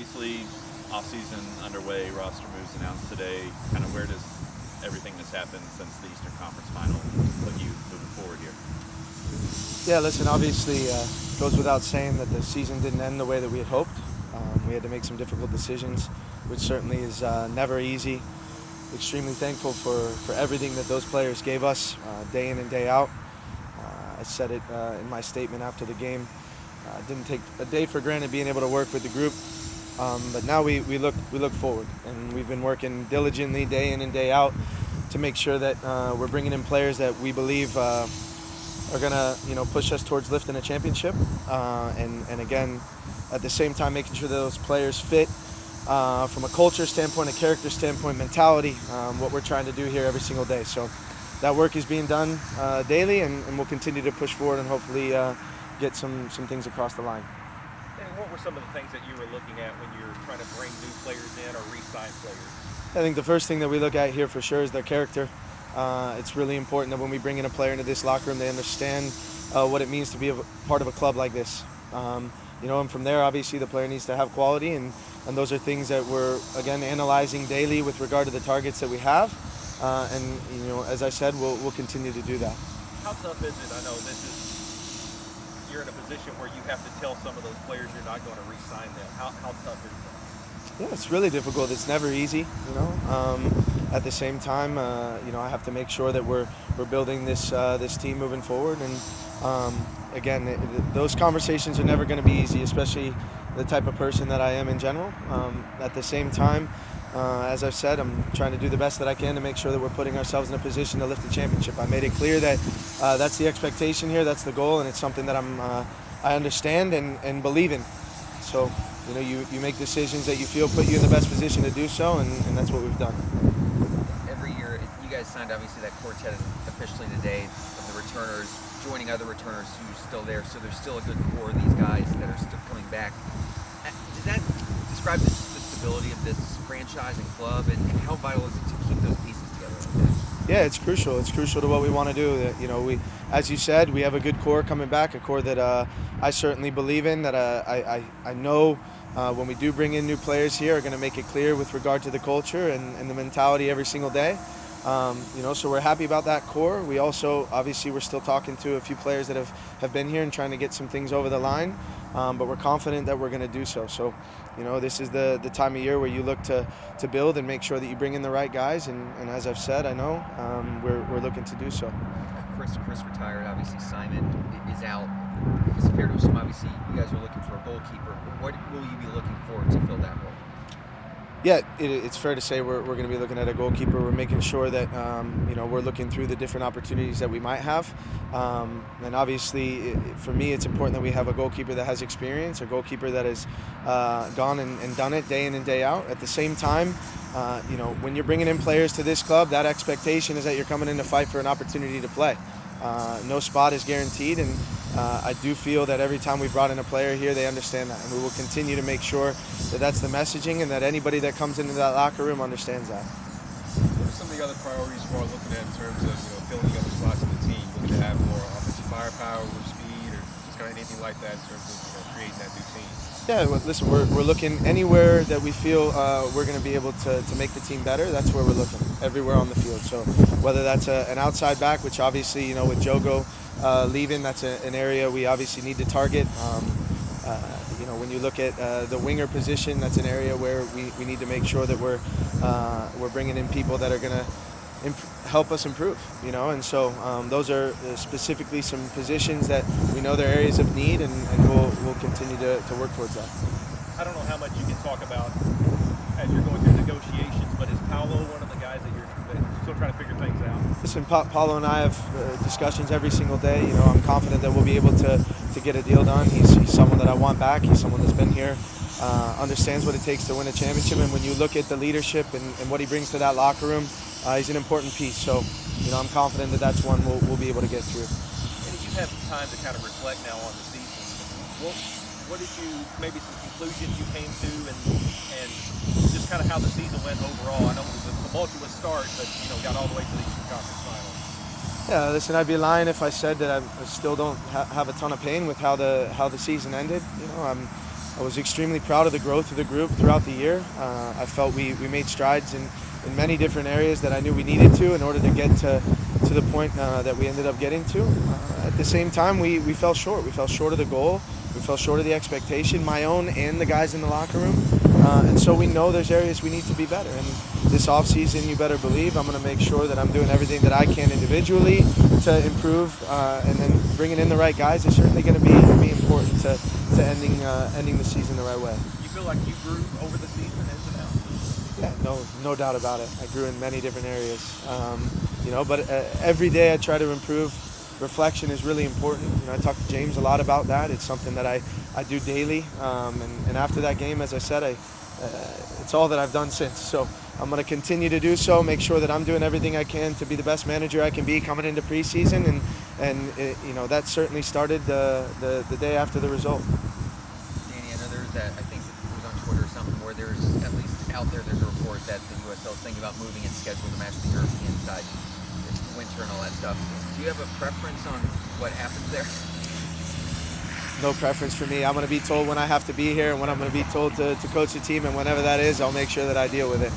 obviously, offseason underway, roster moves announced today. Kind of where does everything that's happened since the Eastern Conference Final put you moving forward here? Yeah, listen, obviously goes without saying that the season didn't end the way that we had hoped. We had to make some difficult decisions, which certainly is never easy. Extremely thankful for everything that those players gave us day in and day out. I said it in my statement after the game. Didn't take a day for granted being able to work with the group, but now we look forward, and we've been working diligently day in and day out to make sure that we're bringing in players that we believe are going to push us towards lifting a championship, and again at the same time making sure that those players fit from a culture standpoint, a character standpoint, mentality, what we're trying to do here every single day. So that work is being done daily, and we'll continue to push forward and hopefully get some things across the line. And what were some of the things that you were looking at when you're trying to bring new players in or re-sign players? I think the first thing that we look at here for sure is their character. It's really important that when we bring in a player into this locker room, they understand what it means to be a part of a club like this. And from there, obviously, the player needs to have quality, and those are things that we're, again, analyzing daily with regard to the targets that we have. As I said, we'll continue to do that. How tough is it? I know you're in a position where you have to tell some of those players you're not going to re-sign them. How tough is that? Yeah, it's really difficult. It's never easy, At the same time, I have to make sure that we're building this team moving forward. And again, those conversations are never going to be easy, especially the type of person that I am in general. At the same time, as I've said, I'm trying to do the best that I can to make sure that we're putting ourselves in a position to lift the championship. I made it clear that that's the expectation here, that's the goal, and it's something that I understand and believe in. So, you make decisions that you feel put you in the best position to do so, and that's what we've done. Every year, you guys signed obviously that quartet officially today of the returners, joining other returners who are still there. So there's still a good core of these guys that are still coming back. Does that describe the stability of this franchise and club, and how vital is it to keep those pieces together like that? Yeah, it's crucial. It's crucial to what we want to do. We, as you said, we have a good core coming back, a core that I certainly believe in, that I know when we do bring in new players here are going to make it clear with regard to the culture and the mentality every single day. So we're happy about that core. We also, obviously, we're still talking to a few players that have been here and trying to get some things over the line, but we're confident that we're going to do so. So, this is the time of year where you look to build and make sure that you bring in the right guys, and as I've said, I know we're looking to do so. Chris retired, obviously Simon is out. Is it fair to assume, obviously, you guys are looking for a goalkeeper? What will you be looking for to fill that role? Yeah, it's fair to say we're going to be looking at a goalkeeper. We're making sure that we're looking through the different opportunities that we might have, and obviously for me it's important that we have a goalkeeper that has experience, a goalkeeper that has gone and done it day in and day out. At the same time, when you're bringing in players to this club, that expectation is that you're coming in to fight for an opportunity to play. No spot is guaranteed, and I do feel that every time we brought in a player here, they understand that, and we will continue to make sure that that's the messaging and that anybody that comes into that locker room understands that. What are some of the other priorities you are looking at in terms of filling other spots in the team? Looking to have more offensive firepower, more speed, or just kind of anything like that in terms of creating that new team? Yeah, well, listen, we're looking anywhere that we feel we're going to be able to make the team better. That's where we're looking, everywhere on the field. So whether that's an outside back, which obviously, with Jogo leaving, that's an area we obviously need to target. When you look at the winger position, that's an area where we need to make sure that we're bringing in people that are going to help us improve, and so those are specifically some positions that we know they're areas of need, and we'll continue to work towards that. I don't know how much you can talk about as you're going through negotiations, but is Paolo one of the guys that you're still trying to figure things out? Listen, Paulo and I have discussions every single day. I'm confident that we'll be able to get a deal done. He's someone that I want back. He's someone that's been here, understands what it takes to win a championship, and when you look at the leadership and what he brings to that locker room, he's an important piece. So, I'm confident that that's one we'll be able to get through. And you have time to kind of reflect now on the season. What did you, maybe some conclusions you came to, and just kind of how the season went overall? I know it was a tumultuous start, but got all the way to the Eastern Conference Final. Yeah, listen, I'd be lying if I said that I still don't have a ton of pain with how the season ended. I was extremely proud of the growth of the group throughout the year. I felt we made strides in many different areas that I knew we needed to in order to get to the point that we ended up getting to. At the same time, we fell short. We fell short of the goal. We fell short of the expectation, my own and the guys in the locker room. And so we know there's areas we need to be better. And this offseason, you better believe I'm going to make sure that I'm doing everything that I can individually to improve. And then bringing in the right guys is certainly going to be important to ending the season the right way. You feel like you grew over the season, ins and outs? Yeah, no doubt about it. I grew in many different areas. But every day I try to improve. Reflection is really important. I talk to James a lot about that. It's something that I do daily. And after that game, as I said, it's all that I've done since. So I'm going to continue to do so, make sure that I'm doing everything I can to be the best manager I can be coming into preseason. And that certainly started the day after the result. Danny, I know there's that, I think it was on Twitter or something, where there's, at least out there's a report that the USL is thinking about moving its schedule to match the European side. It's winter and all that stuff. Do you have a preference on what happens there? No preference for me. I'm going to be told when I have to be here and when I'm going to be told to coach the team, and whenever that is, I'll make sure that I deal with it.